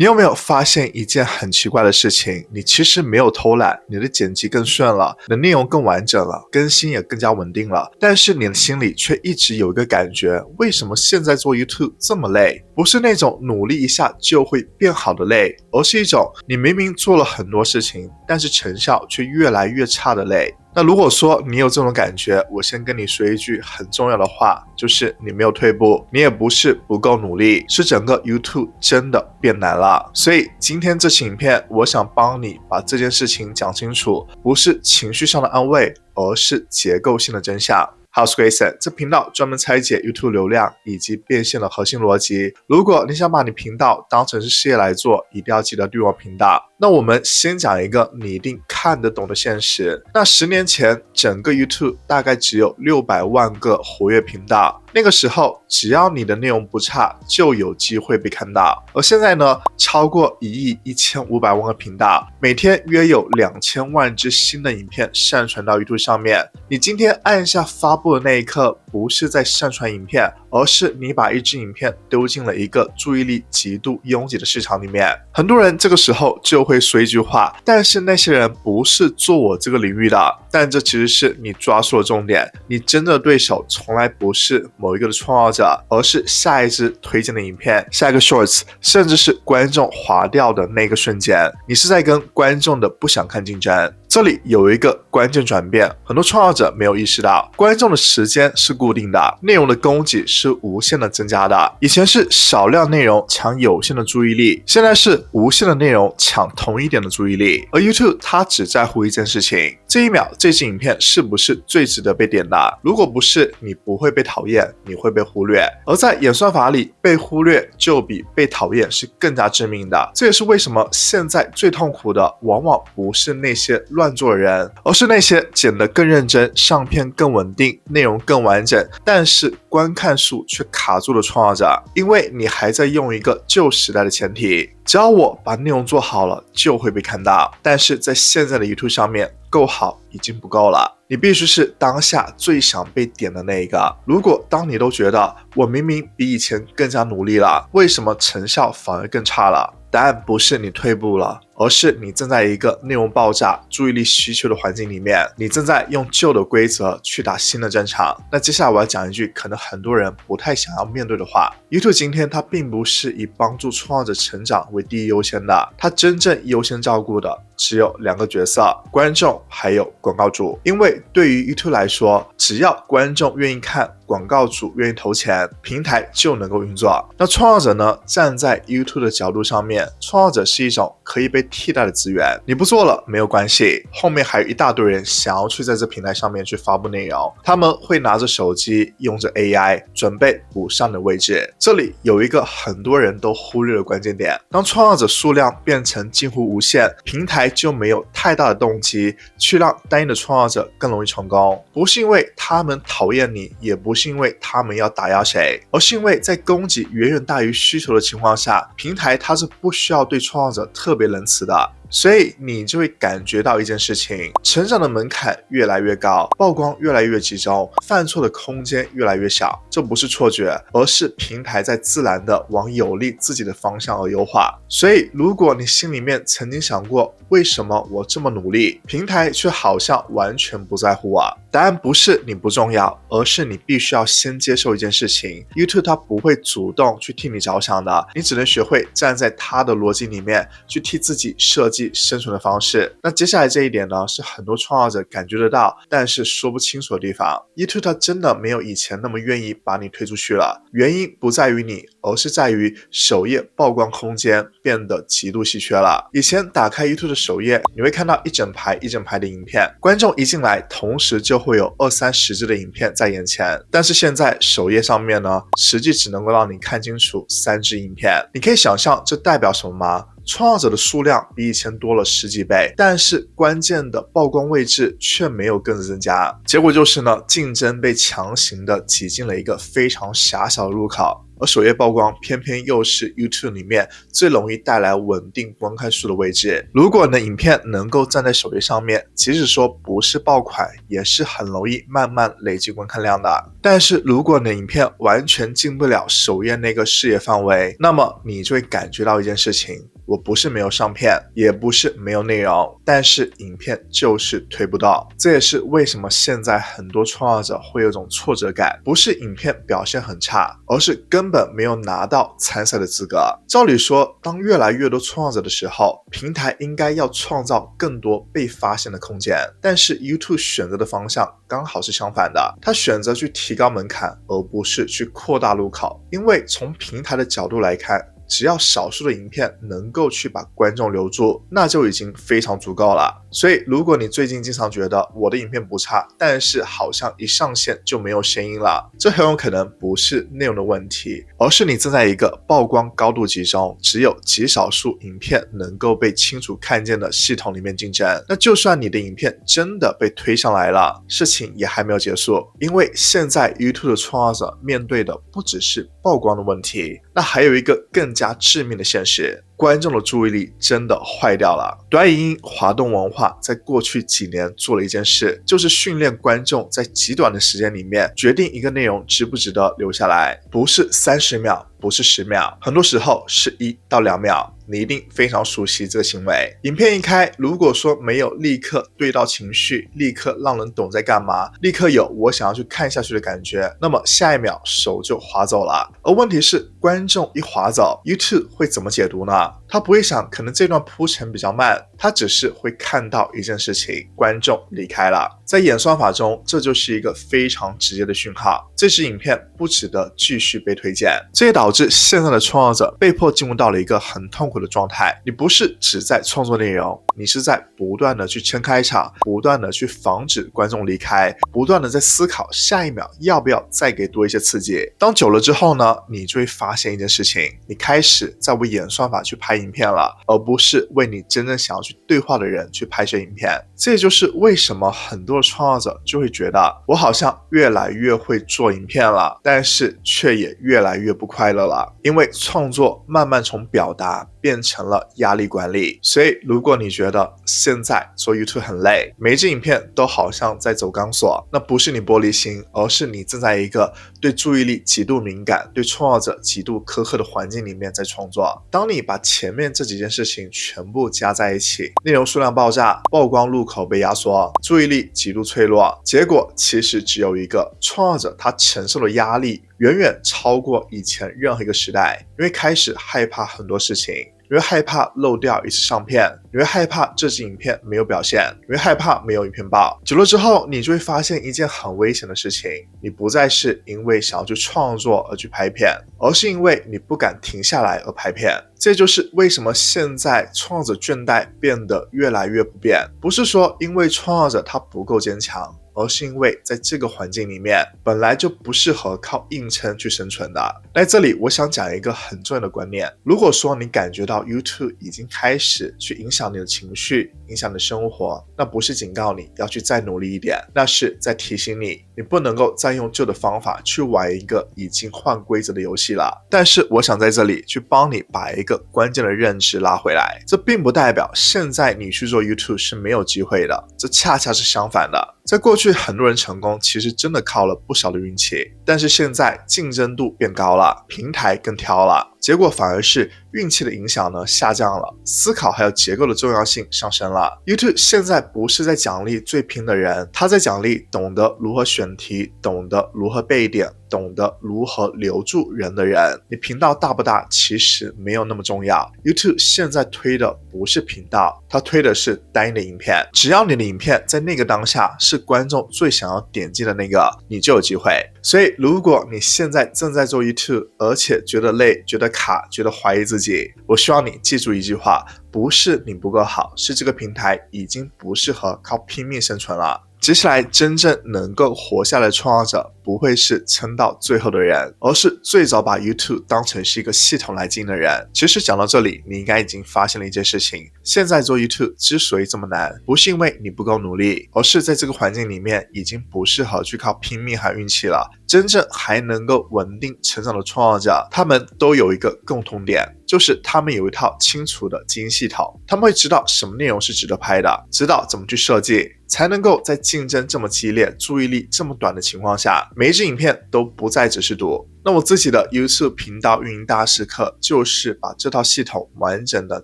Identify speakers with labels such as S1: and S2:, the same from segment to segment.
S1: 你有没有发现一件很奇怪的事情？你其实没有偷懒，你的剪辑更顺了，你的内容更完整了，更新也更加稳定了，但是你的心里却一直有一个感觉，为什么现在做 YouTube 这么累？不是那种努力一下就会变好的累，而是一种你明明做了很多事情，但是成效却越来越差的累。那如果说你有这种感觉，我先跟你说一句很重要的话，就是你没有退步，你也不是不够努力，是整个 YouTube 真的变难了。所以今天这期影片，我想帮你把这件事情讲清楚，不是情绪上的安慰，而是结构性的真相。我是 Grayson， 这频道专门拆解 YouTube 流量以及变现的核心逻辑。如果你想把你频道当成是事业来做，一定要记得订阅我频道。那我们先讲一个你一定看得懂的现实。那10年前，整个 YouTube 大概只有600万个活跃频道。那个时候，只要你的内容不差，就有机会被看到。而现在呢，超过1亿1500万个频道，每天约有2000万支新的影片上传到 YouTube 上面。你今天按下发布的那一刻，不是在上传影片，而是你把一支影片丢进了一个注意力极度拥挤的市场里面。很多人这个时候就会说一句话，但是那些人不是做我这个领域的。但这其实是你抓住了重点，你真正的对手从来不是某一个的创造者，而是下一支推荐的影片，下一个 shorts， 甚至是观众滑掉的那个瞬间，你是在跟观众的不想看竞争。这里有一个关键转变，很多创造者没有意识到，观众的时间是固定的，内容的供给是无限的增加的。以前是少量内容抢有限的注意力，现在是无限的内容抢同一点的注意力。而 YouTube 它只在乎一件事情，这一秒这支影片是不是最值得被点的？如果不是，你不会被讨厌，你会被忽略。而在演算法里，被忽略就比被讨厌是更加致命的。这也是为什么现在最痛苦的往往不是那些乱做的人，而是那些剪得更认真、上片更稳定、内容更完整，但是观看数却卡住的创造者。因为你还在用一个旧时代的前提，只要我把内容做好了，就会被看到。但是在现在的 YouTube 上面，够好已经不够了，你必须是当下最想被点的那一个。如果当你都觉得我明明比以前更加努力了，为什么成效反而更差了？答案不是你退步了，而是你正在一个内容爆炸、注意力需求的环境里面，你正在用旧的规则去打新的战场。那接下来我要讲一句可能很多人不太想要面对的话。YouTube 今天它并不是以帮助创造者成长为第一优先的，它真正优先照顾的只有2个角色，观众还有广告主。因为对于 YouTube 来说，只要观众愿意看，广告主愿意投钱，平台就能够运作。那创造者呢，站在 YouTube 的角度上面，创造者是一种可以被替代的资源，你不做了没有关系，后面还有一大堆人想要去在这平台上面去发布内容，他们会拿着手机，用着 AI 准备补上你的位置。这里有一个很多人都忽略的关键点，当创造者数量变成近乎无限，平台就没有太大的动机去让单一的创造者更容易成功。不是因为他们讨厌你，也不是因为他们要打压谁，而是因为在供给远远大于需求的情况下，平台它是不需要对创造者特别仁慈的。所以你就会感觉到一件事情，成长的门槛越来越高，曝光越来越集中，犯错的空间越来越小。这不是错觉，而是平台在自然的往有利自己的方向而优化。所以如果你心里面曾经想过，为什么我这么努力，平台却好像完全不在乎我？答案不是你不重要，而是你必须要先接受一件事情， YouTube 它不会主动去替你着想的，你只能学会站在它的逻辑里面去替自己设计生存的方式。那接下来这一点呢，是很多创造者感觉得到，但是说不清楚的地方。YouTube 它真的没有以前那么愿意把你推出去了，原因不在于你，而是在于首页曝光空间变得极度稀缺了。以前打开 YouTube 的首页，你会看到一整排一整排的影片，观众一进来，同时就会有20-30支的影片在眼前。但是现在首页上面呢，实际只能够让你看清楚3支影片。你可以想象这代表什么吗？创造者的数量比以前多了10几倍，但是关键的曝光位置却没有跟着增加。结果就是呢，竞争被强行的挤进了一个非常狭小的入口。而首页曝光偏偏又是 YouTube 里面最容易带来稳定观看数的位置。如果你的影片能够站在首页上面，即使说不是爆款，也是很容易慢慢累积观看量的。但是如果你的影片完全进不了首页那个视野范围，那么你就会感觉到一件事情，我不是没有上片，也不是没有内容，但是影片就是推不到。这也是为什么现在很多创作者会有种挫折感，不是影片表现很差，而是根本没有拿到参赛的资格。照理说，当越来越多创作者的时候，平台应该要创造更多被发现的空间，但是 YouTube 选择的方向刚好是相反的，他选择去提高门槛，而不是去扩大入口。因为从平台的角度来看，只要少数的影片能够去把观众留住，那就已经非常足够了。所以如果你最近经常觉得我的影片不差，但是好像一上线就没有声音了，这很有可能不是内容的问题，而是你正在一个曝光高度集中，只有极少数影片能够被清楚看见的系统里面竞争。那就算你的影片真的被推上来了，事情也还没有结束，因为现在 YouTube 的创作者面对的不只是曝光的问题，那还有一个更加致命的现实，观众的注意力真的坏掉了。短影音滑动文化在过去几年做了一件事，就是训练观众在极短的时间里面决定一个内容值不值得留下来，不是30秒，不是10秒，很多时候是1到2秒。你一定非常熟悉这个行为。影片一开，如果说没有立刻对到情绪，立刻让人懂在干嘛，立刻有我想要去看下去的感觉，那么下一秒手就滑走了。而问题是，观众一滑走， YouTube 会怎么解读呢？他不会想可能这段铺陈比较慢，他只是会看到一件事情，观众离开了。在演算法中，这就是一个非常直接的讯号，这支影片不值得继续被推荐。这也导致现在的创作者被迫进入到了一个很痛苦的状态。你不是只在创作内容，你是在不断的去撑开场，不断的去防止观众离开，不断的在思考下一秒要不要再给多一些刺激。当久了之后呢，你就会发现一件事情，你开始在为演算法去拍影片了，而不是为你真正想要去对话的人去拍摄影片。这也就是为什么很多的创作者就会觉得，我好像越来越会做影片了，但是却也越来越不快乐了，因为创作慢慢从表达变成了压力管理。所以如果你觉得现在做 YouTube 很累，每一支影片都好像在走钢索，那不是你玻璃心，而是你正在一个对注意力极度敏感，对创作者极度苛刻的环境里面在创作。当你把前面这几件事情全部加在一起，内容数量爆炸，曝光入口被压缩，注意力极度脆弱，结果其实只有一个，创作者他承受的压力远远超过以前任何一个时代，因为开始害怕很多事情，你会害怕漏掉一次上片，你会害怕这支影片没有表现，你会害怕没有影片爆。久了之后，你就会发现一件很危险的事情，你不再是因为想要去创作而去拍片，而是因为你不敢停下来而拍片。这就是为什么现在创作者倦怠变得越来越普遍，不是说因为创作者他不够坚强，而是因为在这个环境里面本来就不适合靠硬撑去生存的。在这里我想讲一个很重要的观念，如果说你感觉到 YouTube 已经开始去影响你的情绪，影响你的生活，那不是警告你要去再努力一点，那是在提醒你，你不能够再用旧的方法去玩一个已经换规则的游戏了。但是我想在这里去帮你把一个关键的认知拉回来，这并不代表现在你去做 YouTube 是没有机会的，这恰恰是相反的。在过去很多人成功其实真的靠了不少的运气，但是现在竞争度变高了，平台更挑了，结果反而是运气的影响呢下降了，思考还有结构的重要性上升了。 YouTube 现在不是在奖励最拼的人，他在奖励懂得如何选题，懂得如何背点，懂得如何留住人的人。你频道大不大其实没有那么重要， YouTube 现在推的不是频道，它推的是单一的影片，只要你的影片在那个当下是观众最想要点击的那个，你就有机会。所以如果你现在正在做 YouTube， 而且觉得累，觉得卡，觉得怀疑自己，我希望你记住一句话，不是你不够好，是这个平台已经不适合靠拼命生存了。接下来真正能够活下来的创作者不会是撑到最后的人，而是最早把 YouTube 当成是一个系统来经营的人。其实讲到这里，你应该已经发现了一件事情，现在做 YouTube 之所以这么难，不是因为你不够努力，而是在这个环境里面已经不适合去靠拼命和运气了。真正还能够稳定成长的创造者，他们都有一个共同点，就是他们有一套清楚的经营系统，他们会知道什么内容是值得拍的，知道怎么去设计，才能够在竞争这么激烈、注意力这么短的情况下，每一支影片都不再只是赌。那我自己的 YouTube 频道运营大师课就是把这套系统完整的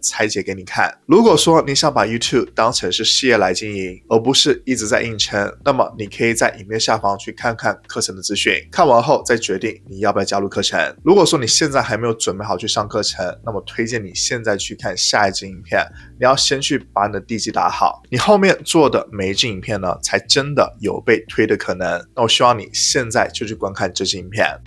S1: 拆解给你看。如果说你想把 YouTube 当成是事业来经营，而不是一直在硬撑，那么你可以在影片下方去看看课程的资讯，看完后再决定你要不要加入课程。如果说你现在还没有准备好去上课程，那么推荐你现在去看下一支影片，你要先去把你的地基打好，你后面做的每一支影片呢，才真的有被推的可能。那我希望你现在就去观看这支影片。